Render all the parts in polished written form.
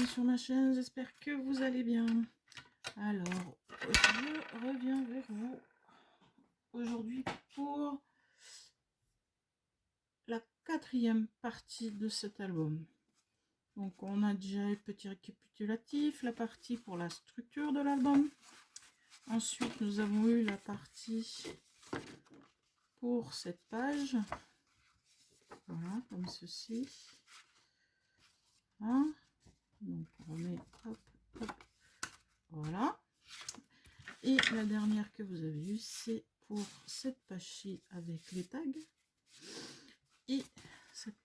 bienvenue sur ma chaîne, j'espère que vous allez bien. Alors, je reviens vers vous aujourd'hui pour la 4e partie de cet album. Donc on a déjà un petit récapitulatif, la partie pour la structure de l'album. Ensuite nous avons eu la partie pour cette page. Voilà, comme ceci. Hein, donc on remet, hop, hop, voilà. Et la dernière que vous avez eue, c'est pour cette page-ci avec les tags. Et cette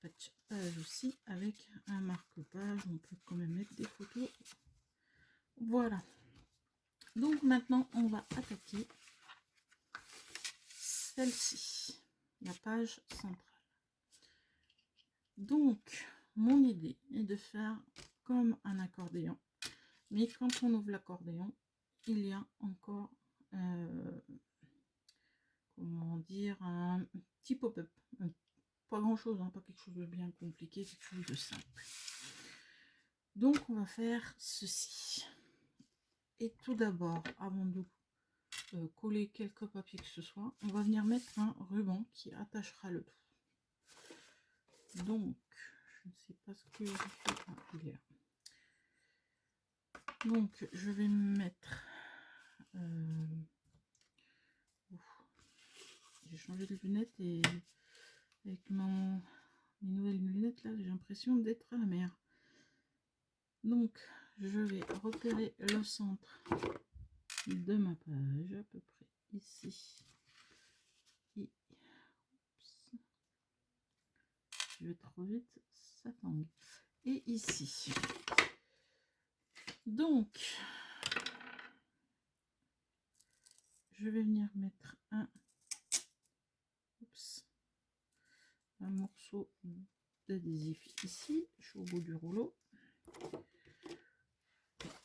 page aussi avec un marque-page. On peut quand même mettre des photos. Voilà. Donc maintenant, on va attaquer celle-ci, la page centrale. Donc, mon idée est de faire comme un accordéon. Mais quand on ouvre l'accordéon, il y a encore, comment dire, un petit pop-up. Pas grand chose, hein, pas quelque chose de bien compliqué, quelque chose de simple. Donc, on va faire ceci. Et tout d'abord, avant de coller quelques papiers que ce soit, on va venir mettre un ruban qui attachera le tout. Donc, je ne sais pas ce que j'ai fait. Ah, il est là. Donc, je vais mettre... j'ai changé de lunettes et avec mes nouvelles lunettes là, j'ai l'impression d'être à la mer. Donc, je vais repérer le centre de ma page, à peu près ici. Et, oups, je vais trop vite, ça tangue. Et ici. Donc, je vais venir mettre un morceau d'adhésif ici. Je suis au bout du rouleau.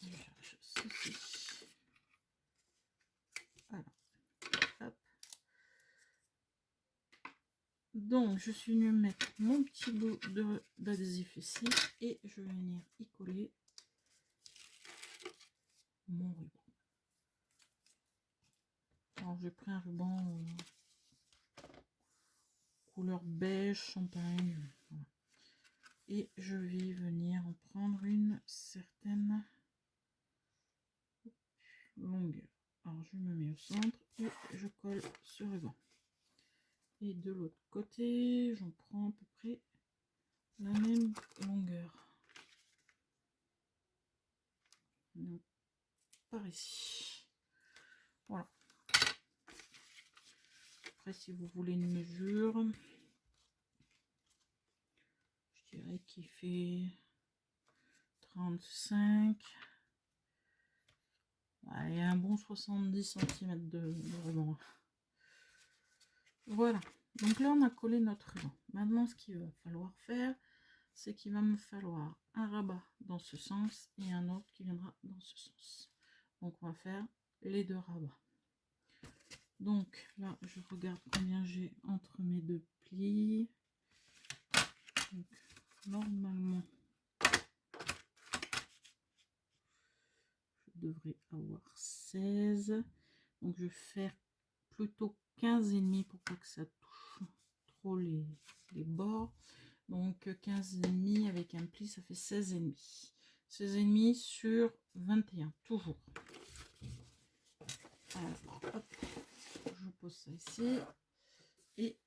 Je cherche ceci. Voilà. Hop. Donc, je suis venue mettre mon petit bout d'adhésif ici et je vais venir y coller mon ruban. Alors, j'ai pris un ruban couleur beige champagne. Voilà. Et je vais venir en prendre une certaine longueur. Alors, je me mets au centre et je colle ce ruban. Et de l'autre côté, j'en prends à peu près la même longueur. Donc, par ici. Voilà. Après, si vous voulez une mesure, je dirais qu'il fait 35. Il y a un bon 70 cm de ruban. Voilà. Donc là, on a collé notre ruban. Maintenant, ce qu'il va falloir faire, c'est qu'il va me falloir un rabat dans ce sens et un autre qui viendra dans ce sens. Donc, on va faire les deux rabats. Donc là, je regarde combien j'ai entre mes deux plis. Donc, normalement, je devrais avoir 16. Donc, je vais faire plutôt 15,5 pour pas que ça touche trop les bords. Donc, 15,5 avec un pli, ça fait 16,5. 16,5 sur 21, toujours. Alors, hop, je pose ça ici. Et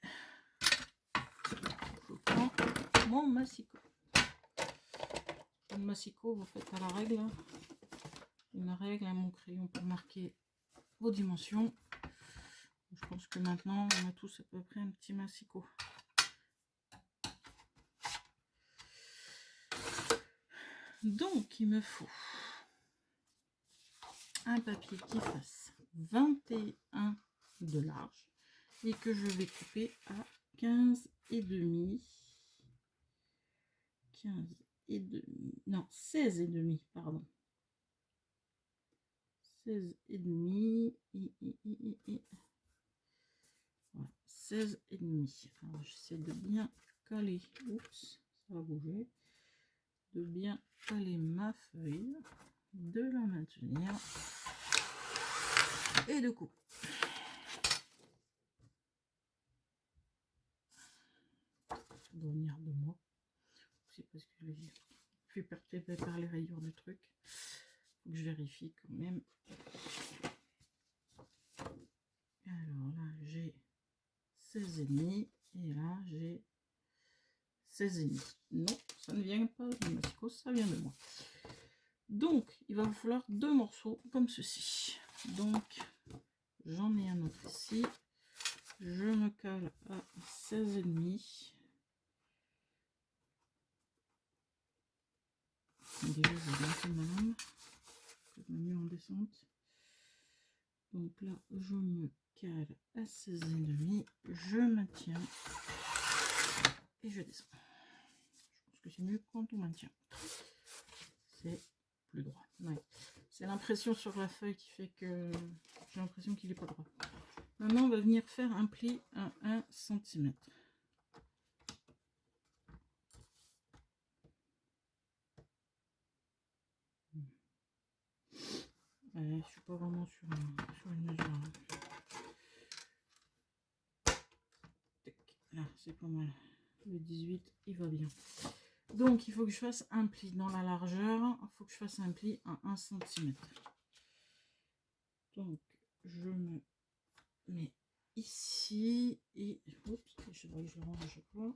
je prends mon massicot. Le massicot, vous faites à la règle. Une règle à mon crayon pour marquer vos dimensions. Je pense que maintenant, on a tous à peu près un petit massicot. Donc, il me faut un papier qui fasse 21 de large et que je vais couper à 15,5. 15,5, non, 16,5, pardon. 16,5 et voilà, 16,5. Alors, j'essaie de bien caler. Oups, ça va bouger. de bien caler ma feuille, de la maintenir et de couper. Ça doit venir de moi. C'est parce que je suis perturbée par les rayures du truc. Faut que je vérifie quand même. Alors là, j'ai 16,5 et là, j'ai 16,5. Non, ça ne vient pas de Masiko, ça vient de moi. Donc, il va vous falloir 2 morceaux comme ceci. Donc, j'en ai un autre ici. Je me cale à 16,5. Déjà, je vais monter ma lame. Je vais mieux en descente. Donc là, je me cale à 16,5. Je maintiens. Et je descends. Je pense que c'est mieux quand on maintient. C'est plus droit. Ouais. C'est l'impression sur la feuille qui fait que j'ai l'impression qu'il n'est pas droit. Maintenant, on va venir faire un pli à 1 cm. Ouais, je suis pas vraiment sur une mesure. Là, c'est pas mal. Le 18, il va bien. Donc, il faut que je fasse un pli dans la largeur. Il faut que je fasse un pli à 1 cm. Donc, je me mets ici et... Oups, je vois que je le range à chaque fois.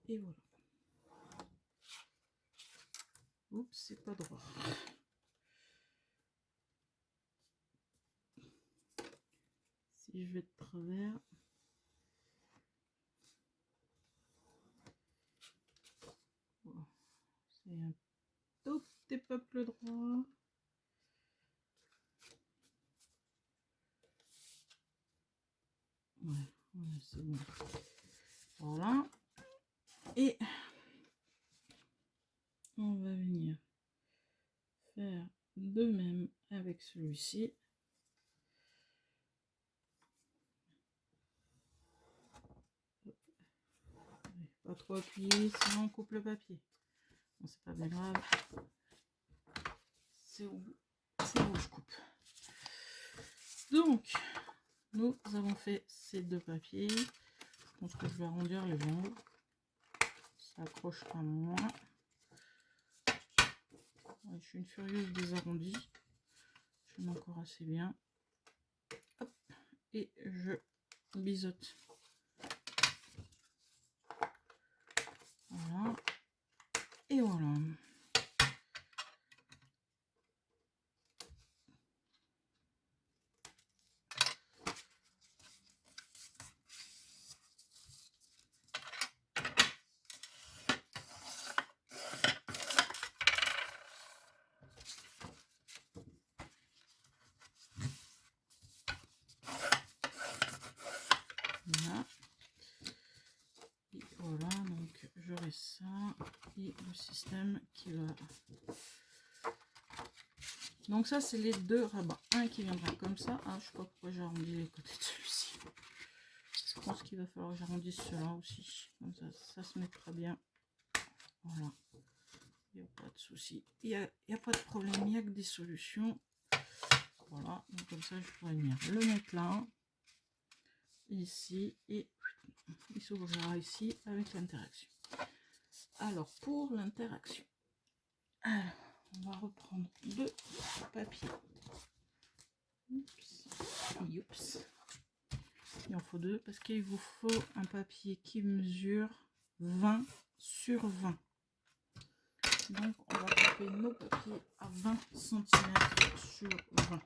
Et voilà. Oups, c'est pas droit. Si je vais de travers... Voilà. C'est un tout petit peu plus droit. Ouais, c'est bon. Voilà. Et on va venir faire de même avec celui-ci. Pas trop appuyer, sinon on coupe le papier. Bon, c'est pas bien grave. C'est où je coupe. Donc, nous avons fait ces 2 papiers. Je pense que je vais arrondir les angles. Ça accroche à moins. Ouais, je suis une furieuse des arrondis. Je mets encore assez bien. Hop, et je biseaute. Voilà. Et voilà. Voilà. Et voilà, donc j'aurai ça et le système qui va... Donc ça, c'est les 2 rabats. Un qui viendra comme ça. Ah, je sais pas pourquoi j'ai arrondi les côtés de celui-ci. Je pense qu'il va falloir que j'arrondisse cela aussi. Comme ça se mettra bien. Voilà. Il n'y a pas de souci. Il n'y a pas de problème. Il n'y a que des solutions. Voilà. Donc comme ça, je pourrais venir le mettre là. Ici. Et il s'ouvrira ici avec l'interaction. Alors, pour l'interaction. Alors, on va reprendre 2 papiers. Oups. Oups. Il en faut 2 parce qu'il vous faut un papier qui mesure 20 sur 20. Donc, on va couper nos papiers à 20 cm sur 20.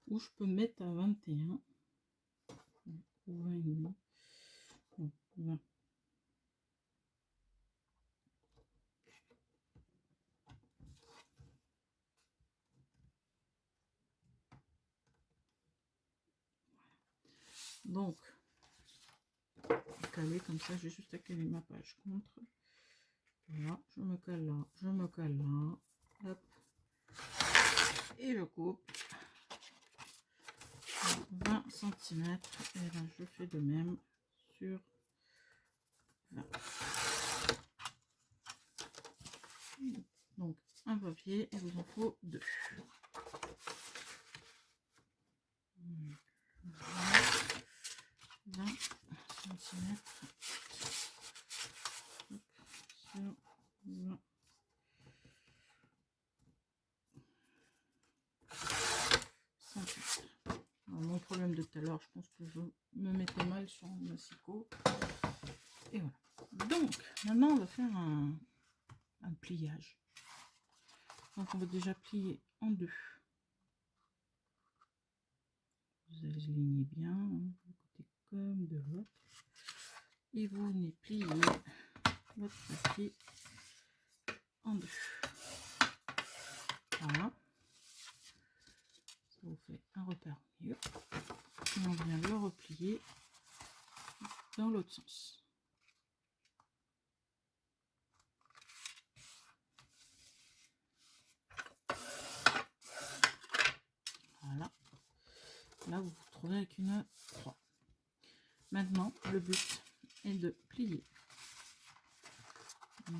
Ou je peux mettre à 21. Ou 20 et demi. Non, 20. Donc, caler comme ça, j'ai juste à caler ma page contre. Voilà, je me cale là, je me cale là. Hop. Et je coupe 20 cm. Et là, je fais de même sur 20. Donc, un papier, il vous en faut 2. Voilà. 20 cm. Sur 20. Mon problème de tout à l'heure, je pense que je me mettais mal sur mon massicot. Et voilà. Donc, maintenant, on va faire un pliage. Donc, on va déjà plier en 2. Vous alignez bien, d'un côté comme de l'autre. Et vous venez plier votre papier en 2. Voilà. Ça vous fait un repère au milieu. Et on vient le replier dans l'autre sens. Voilà. Là, vous vous retrouvez avec une croix. Maintenant, le but est de plier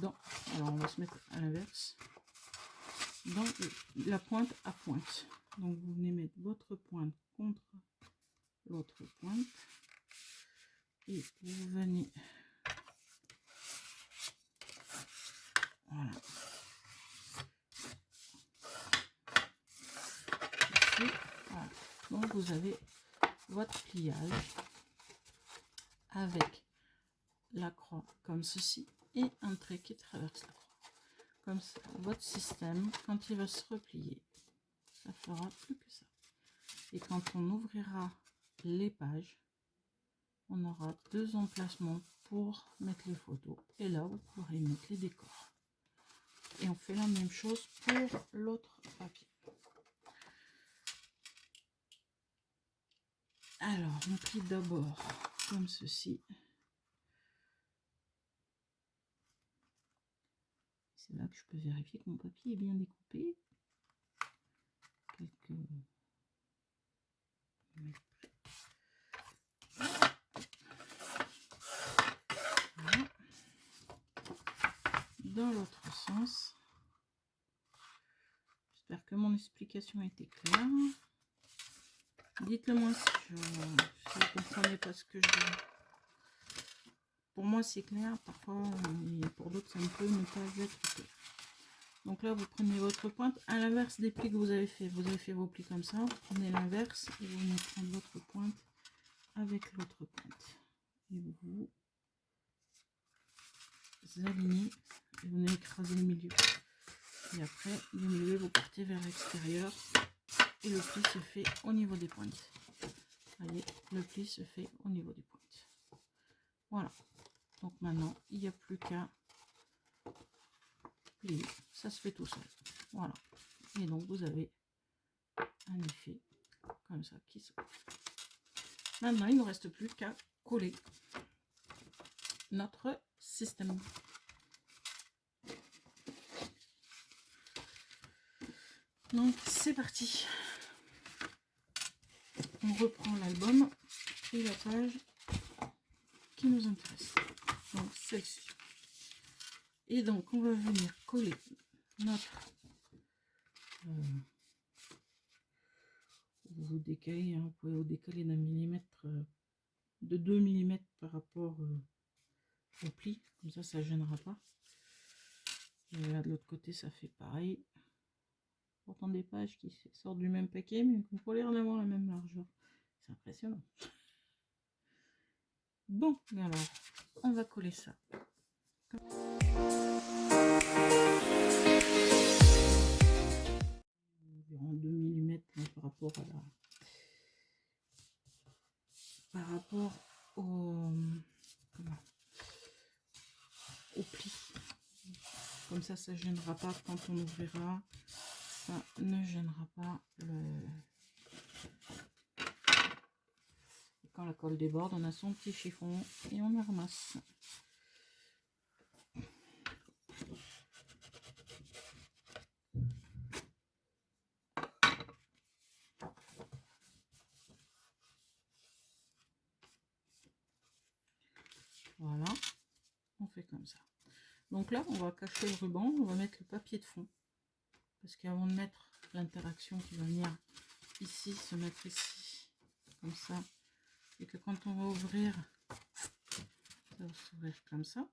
dans... Alors, on va se mettre à l'inverse. Dans la pointe à pointe. Donc, vous venez mettre votre pointe contre l'autre pointe. Et vous venez... Voilà. Ici, voilà. Donc, vous avez votre pliage avec la croix comme ceci et un trait qui traverse la croix. Comme ça, votre système, quand il va se replier, ça fera plus que ça. Et quand on ouvrira les pages, on aura 2 emplacements pour mettre les photos. Et là, vous pourrez mettre les décors. Et on fait la même chose pour l'autre papier. Alors, on plie d'abord comme ceci. C'est là que je peux vérifier que mon papier est bien découpé. Quelques mètres près. Voilà. Dans l'autre sens. J'espère que mon explication a été claire. Dites-le moi si vous ne comprenez pas ce que je dis. Pour moi, c'est clair. Parfois, et pour d'autres, ça ne peut ne pas être clair. Donc là, vous prenez votre pointe à l'inverse des plis que vous avez fait. Vous avez fait vos plis comme ça. Vous prenez l'inverse et vous venez prendre votre pointe avec l'autre pointe. Et vous alignez et vous venez écraser le milieu. Et après, le milieu, vous partez vers l'extérieur et le pli se fait au niveau des pointes. Voyez, le pli se fait au niveau des pointes. Voilà. Donc maintenant, il n'y a plus qu'à plier. Ça se fait tout seul. Voilà. Et donc, vous avez un effet comme ça qui se... Maintenant, il ne nous reste plus qu'à coller notre système. Donc, c'est parti. On reprend l'album et la page qui nous intéresse. Donc, celle-ci. Et donc, on va venir coller notre... vous décalez, hein, vous pouvez vous décaler d'un millimètre, de 2 mm par rapport au pli. Comme ça, ça ne gênera pas. Et là, de l'autre côté, ça fait pareil. Pourtant, des pages qui sortent du même paquet, mais qu'on peut l'air d'avoir la même largeur. C'est impressionnant. Bon, alors, on va coller ça. Environ 2 mm par rapport à la... par rapport au... comment, au pli. Comme ça, ça ne gênera pas quand on ouvrira. Ça ne gênera pas le... Quand la colle déborde, on a son petit chiffon et on le ramasse. ça. Donc là, on va cacher le ruban, on va mettre le papier de fond. Parce qu'avant de mettre l'interaction qui va venir ici, se mettre ici, comme ça, et que quand on va ouvrir, ça va s'ouvrir comme ça,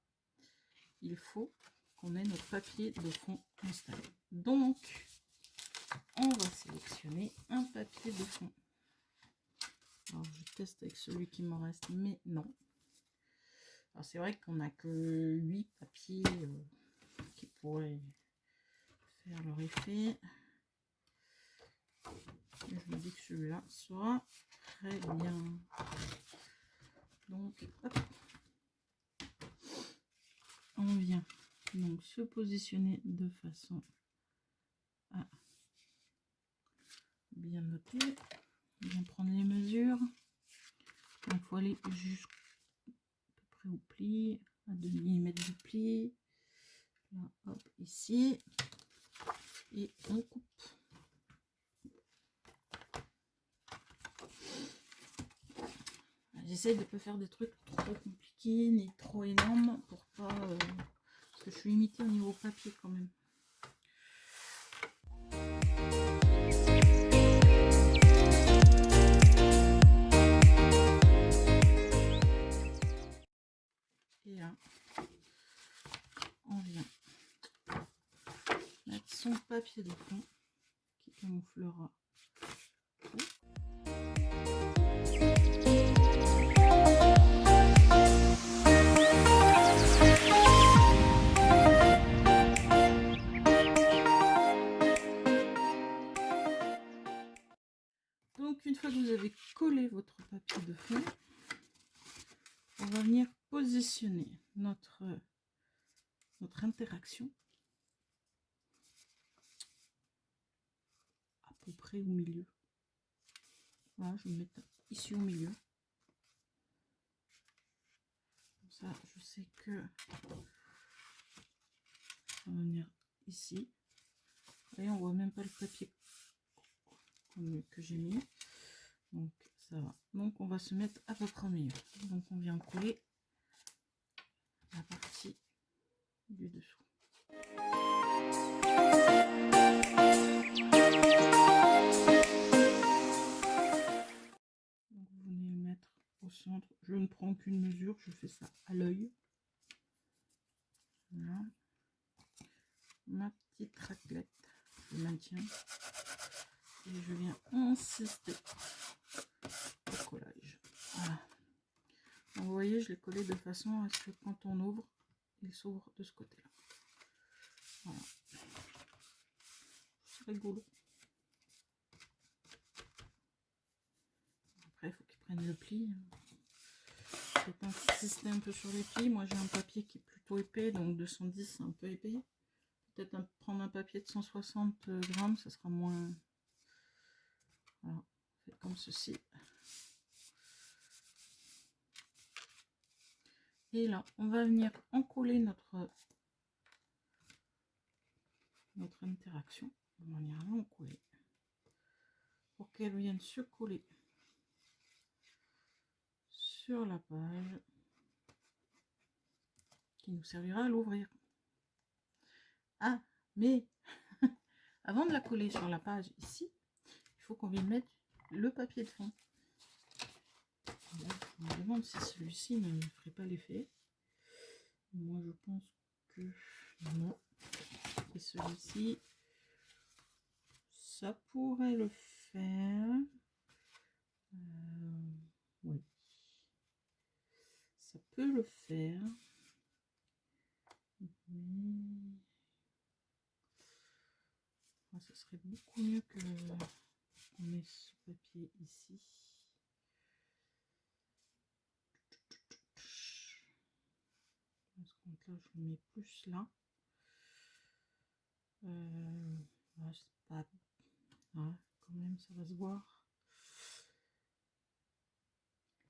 il faut qu'on ait notre papier de fond installé. Donc, on va sélectionner un papier de fond. Alors, je teste avec celui qui me reste, mais non. Alors, c'est vrai qu'on n'a que 8 papiers qui pourraient faire leur effet. Et je me dis que celui-là sera très bien. Donc, hop. On vient donc se positionner de façon à bien noter, bien prendre les mesures. Donc, il faut aller jusqu'à peu près au pli, à 2 mm du pli. Là, hop, ici. Et on coupe. J'essaie de ne pas faire des trucs trop compliqués ni trop énormes pour pas... parce que je suis limitée au niveau papier quand même. Et là, on vient mettre son papier de fond qui camouflera tout. Donc une fois que vous avez collé votre papier de fond, on va venir positionner notre interaction à peu près au milieu. Voilà, je vais me mettre ici au milieu. Comme ça, je sais que on va venir ici. Et on voit même pas le papier que j'ai mis. Donc ça va. Donc on va se mettre à peu près au milieu. Donc on vient coller la partie du dessous. Donc vous venez le mettre au centre. Je ne prends qu'une mesure, je fais ça à l'œil. Voilà. Ma petite raclette, je maintiens. Et je viens insister au collage. Voilà. Donc, vous voyez, je l'ai collé de façon à ce que quand on ouvre, il s'ouvre de ce côté-là. Voilà. C'est rigolo. Après, il faut qu'il prenne le pli. Peut-être insister un peu sur les plis. Moi, j'ai un papier qui est plutôt épais, donc 210, c'est un peu épais. Peut-être prendre un papier de 160 grammes, ça sera moins... Voilà, faites comme ceci. Et là, on va venir encoller notre interaction. On va venir l'encoller pour qu'elle vienne se coller sur la page qui nous servira à l'ouvrir. Ah, mais avant de la coller sur la page ici, il faut qu'on vienne mettre le papier de fond. Là, je me demande si celui-ci ne ferait pas l'effet. Moi, je pense que non. Et celui-ci, ça pourrait le faire. Oui. Ça peut le faire. Mais... ah, ça serait beaucoup mieux que on ait ce papier ici. Parce que là, je le mets plus là. Ouais, c'est pas... ouais, quand même, ça va se voir.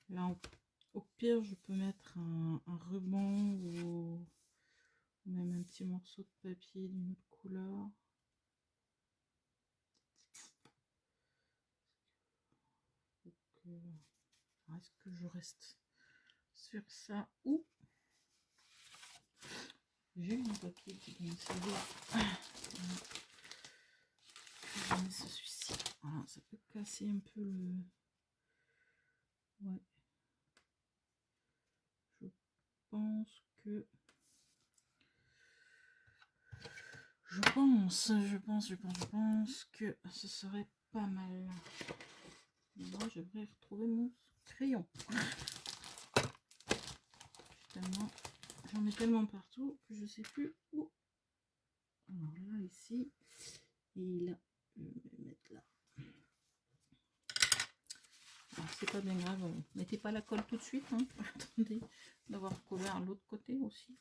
Là, au pire, je peux mettre un ruban ou même un petit morceau de papier d'une autre couleur. Est-ce que je reste sur ça ou J'ai un papier qui vient de servir. Voilà. Je mets celui-ci. Voilà, ça peut casser un peu le... Ouais. Je pense que... Je pense que ce serait pas mal. Moi, je devrais retrouver mon crayon. J'en mets tellement partout que je sais plus où. Alors là, ici, et là, je vais le mettre là. Alors, c'est pas bien grave, mettez pas la colle tout de suite. Hein. Attendez d'avoir collé à l'autre côté aussi.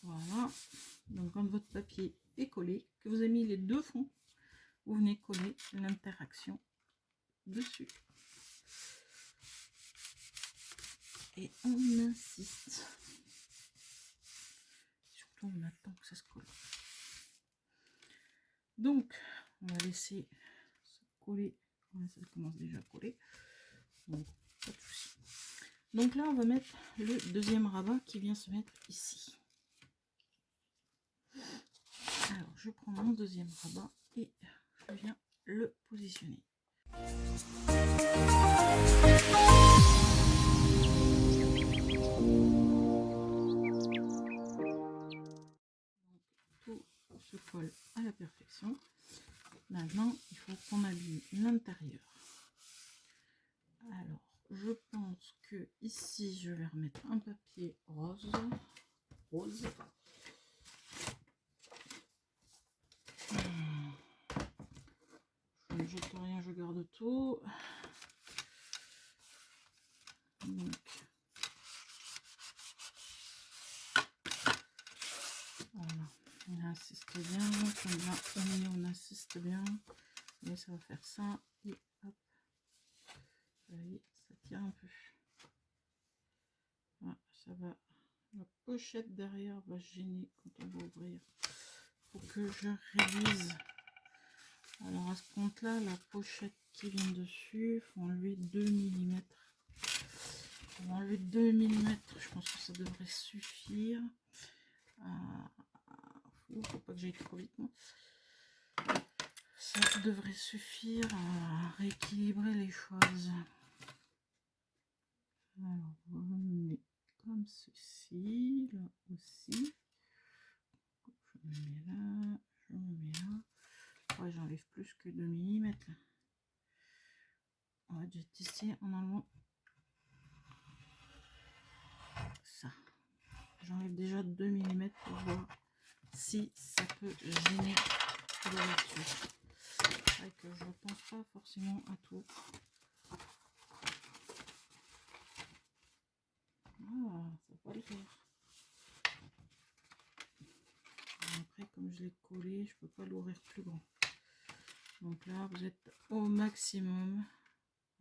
Voilà, donc quand votre papier est collé, que vous avez mis les deux fonds, vous venez coller l'interaction dessus. Et on insiste. Surtout on attend que ça se colle. Donc, on va laisser se coller. Ouais, ça commence déjà à coller. Bon, pas de souci. Donc là, on va mettre le deuxième rabat qui vient se mettre ici. Alors, je prends mon deuxième rabat et je viens le positionner. Donc, tout se colle à la perfection. Maintenant, il faut qu'on habille l'intérieur. Alors, je pense que ici, je vais remettre un papier rose. Je ne jette rien, je garde tout. Donc, voilà, on insiste bien. Comme là, on insiste bien. Et ça va faire ça. Et hop, vous voyez, ça tire un peu. Voilà, ça va. La pochette derrière va gêner quand on va ouvrir. Faut que je révise. Alors à ce compte là, la pochette qui vient dessus, il faut enlever 2 mm. On va enlever 2 mm, je pense que ça devrait suffire. Faut pas que j'aille trop vite, non. Ça devrait suffire à rééquilibrer les choses. Alors, on met comme ceci, là aussi. Je me mets là, je me mets là. Ouais, j'enlève plus que 2 mm. On va déjà tester en enlevant ça. J'enlève déjà 2 mm pour voir si ça peut gêner l'ouverture. C'est vrai que je pense pas forcément à tout. Ah, ça va le faire. Après, comme je l'ai collé, je peux pas l'ouvrir plus grand. Donc là, vous êtes au maximum.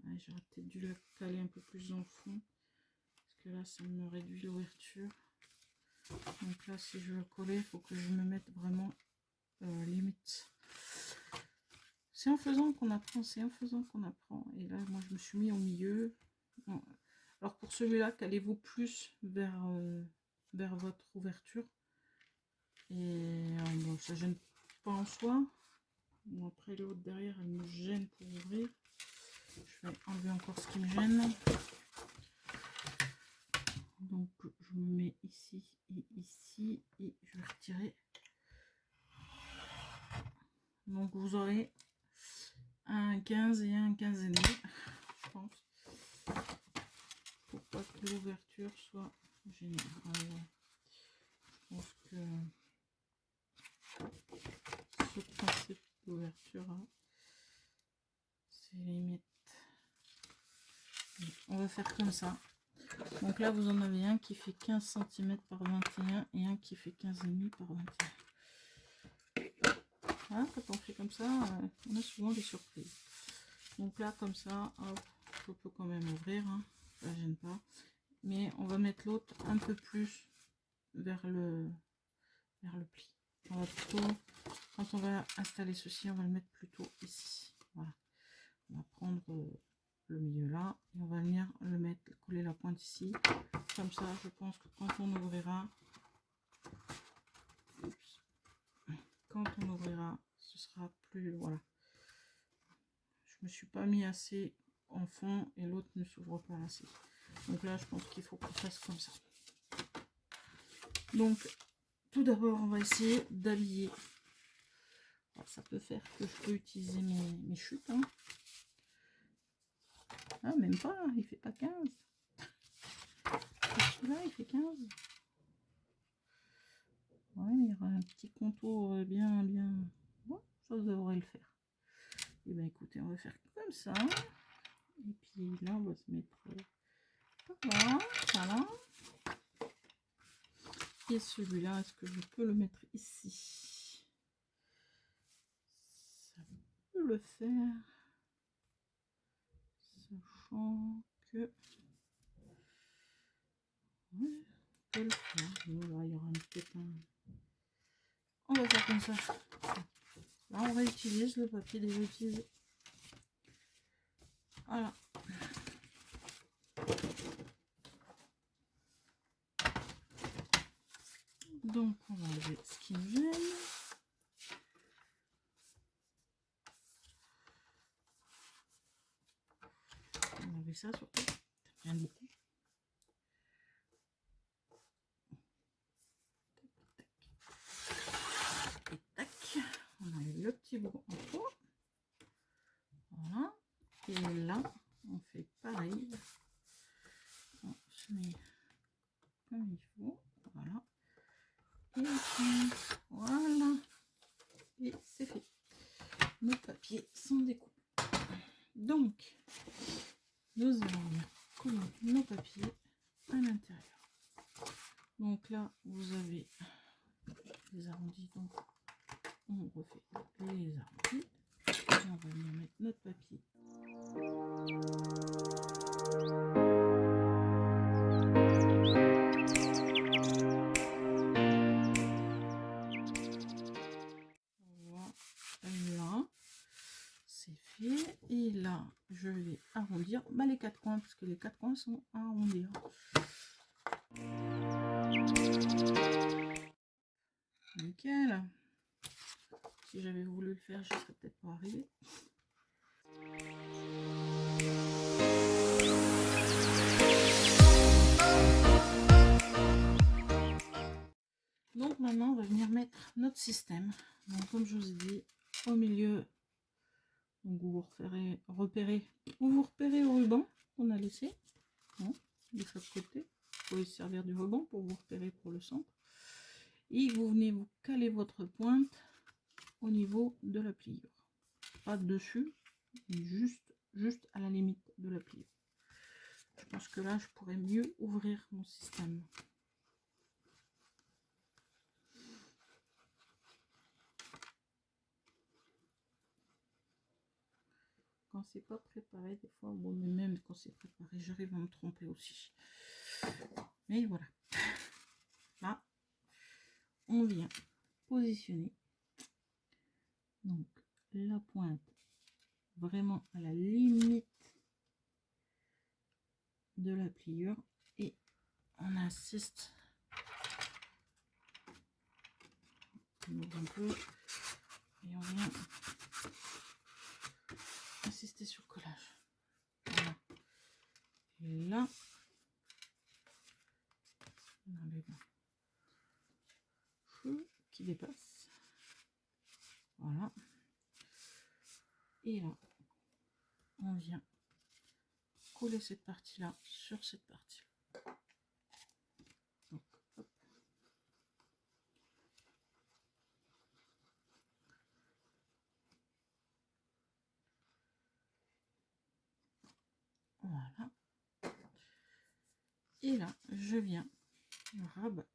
Ouais, j'aurais peut-être dû la caler un peu plus dans le fond. Parce que là, ça me réduit l'ouverture. Donc là, si je veux coller, il faut que je me mette vraiment limite. C'est en faisant qu'on apprend, c'est en faisant qu'on apprend. Et là, moi, je me suis mis au milieu. Bon. Alors pour celui-là, calez-vous plus vers, vers votre ouverture. Et bon, ça gêne pas en soi. Bon, après l'autre derrière, elle me gêne pour ouvrir. Je vais enlever encore ce qui me gêne. Donc je me mets ici et ici et je vais retirer. Donc vous aurez un 15 et un 15,5, je pense. Pour pas que l'ouverture soit gênée. Alors, je pense que ce principe d'ouverture, hein, c'est limite. On va faire comme ça. Donc là, vous en avez un qui fait 15 cm par 21 et un qui fait 15,5 par 21. Hein, quand on fait comme ça, on a souvent des surprises. Donc là, comme ça, hop, je peux quand même ouvrir, hein, ça gêne pas. Mais on va mettre l'autre un peu plus vers le pli. On va plutôt, quand on va installer ceci, on va le mettre plutôt ici. Voilà. On va prendre le milieu là et on va venir le mettre, coller la pointe ici. Comme ça, je pense que quand on ouvrira, ce sera plus, voilà. Je me suis pas mis assez en fond et l'autre ne s'ouvre pas assez. Donc là, je pense qu'il faut qu'on fasse comme ça. Donc, tout d'abord, on va essayer d'habiller. Ça peut faire que je peux utiliser mes chutes. Hein. Ah, même pas, il fait pas 15. Celui-là, il fait 15. Ouais, il y aura un petit contour bien. Bon, ça devrait le faire. Et bien, écoutez, on va faire comme ça. Et puis là, on va se mettre voilà. Et celui-là, est-ce que je peux le mettre ici? Ça peut le faire. Sachant que... Ouais, on peut le faire. Voilà, il y aura peut-être un... On va faire comme ça. Là, on réutilise le papier déjà utilisé. Voilà. Donc, on va enlever ce qui nous gêne. On va enlever ça surtout. Ça vient beaucoup. Et tac. On enlève le petit bout en trop. Voilà. Et là, on fait pareil. On se met comme il faut. Voilà. Et puis, voilà. Et c'est fait. Nos papiers sont découpés. Donc, nous allons coller nos papiers à l'intérieur. Donc là, vous avez les arrondis. Donc, on refait les arrondis. Et on va venir mettre notre papier. Voilà, c'est fait. Et là, je vais arrondir les quatre coins parce que les quatre coins sont à arrondir. Nickel. Si j'avais voulu le faire, je serais peut-être pas arrivée. Donc maintenant, on va venir mettre notre système. Donc comme je vous ai dit, au milieu, donc vous repérez au ruban qu'on a laissé, hein, de chaque côté. Vous pouvez servir du ruban pour vous repérer pour le centre. Et vous venez vous caler votre pointe au niveau de la pliure. Pas dessus, mais juste à la limite de la pliure. Je pense que là, je pourrais mieux ouvrir mon système. Quand c'est pas préparé, des fois, bon, mais même quand c'est préparé, j'arrive à me tromper aussi. Mais voilà. Là, on vient positionner. Donc, la pointe vraiment à la limite de la pliure. Et on insiste. On ouvre un peu. Et on vient insister sur le collage. Voilà. Et là, on enlève un cheveu qui dépasse. Voilà. Et là, on vient coller cette partie-là sur cette partie. Donc, hop. Voilà. Et là, je viens rabattre.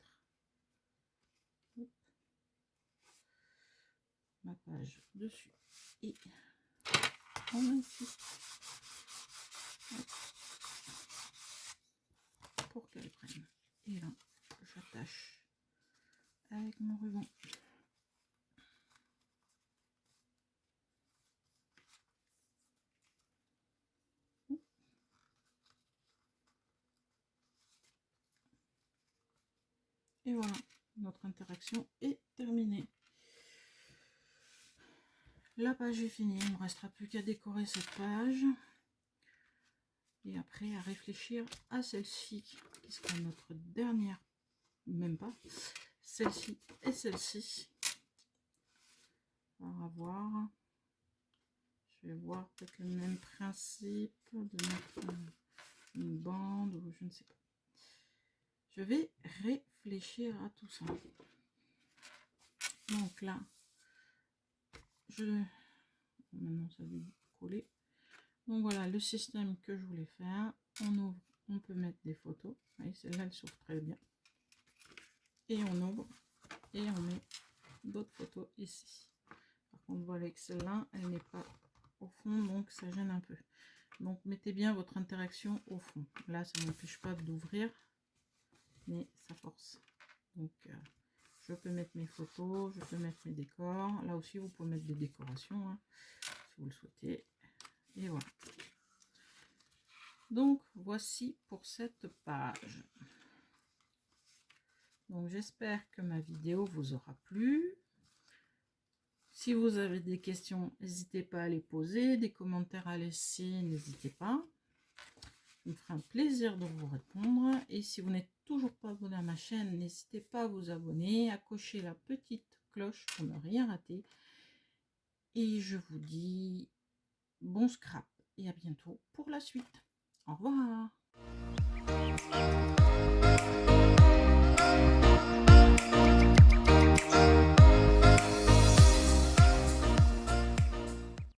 Hop. ma page dessus et on insiste pour qu'elle prenne. Et là, j'attache avec mon ruban. Et voilà, notre interaction est terminée. La page est finie, il ne me restera plus qu'à décorer cette page. Et après à réfléchir à celle-ci, qui sera notre dernière, même pas, celle-ci et celle-ci. On va voir. Je vais voir peut-être le même principe de mettre une bande ou je ne sais pas. Je vais réfléchir à tout ça. Donc là, maintenant ça va coller. Donc voilà le système que je voulais faire. On ouvre, on peut mettre des photos. Voyez, celle-là elle s'ouvre très bien. Et on ouvre et on met d'autres photos ici. Par contre, voilà que celle-là, elle n'est pas au fond, donc ça gêne un peu. Donc mettez bien votre interaction au fond. Là, ça n'empêche pas d'ouvrir, mais ça force. Donc je peux mettre mes photos, je peux mettre mes décors. Là aussi, vous pouvez mettre des décorations, hein, si vous le souhaitez. Et voilà. Donc voici pour cette page. Donc j'espère que ma vidéo vous aura plu. Si vous avez des questions, n'hésitez pas à les poser, des commentaires à laisser, n'hésitez pas. Ça me fera un plaisir de vous répondre. Et si vous n'êtes toujours pas abonné à ma chaîne, n'hésitez pas à vous abonner, à cocher la petite cloche pour ne rien rater. Et je vous dis bon scrap et à bientôt pour la suite. Au revoir.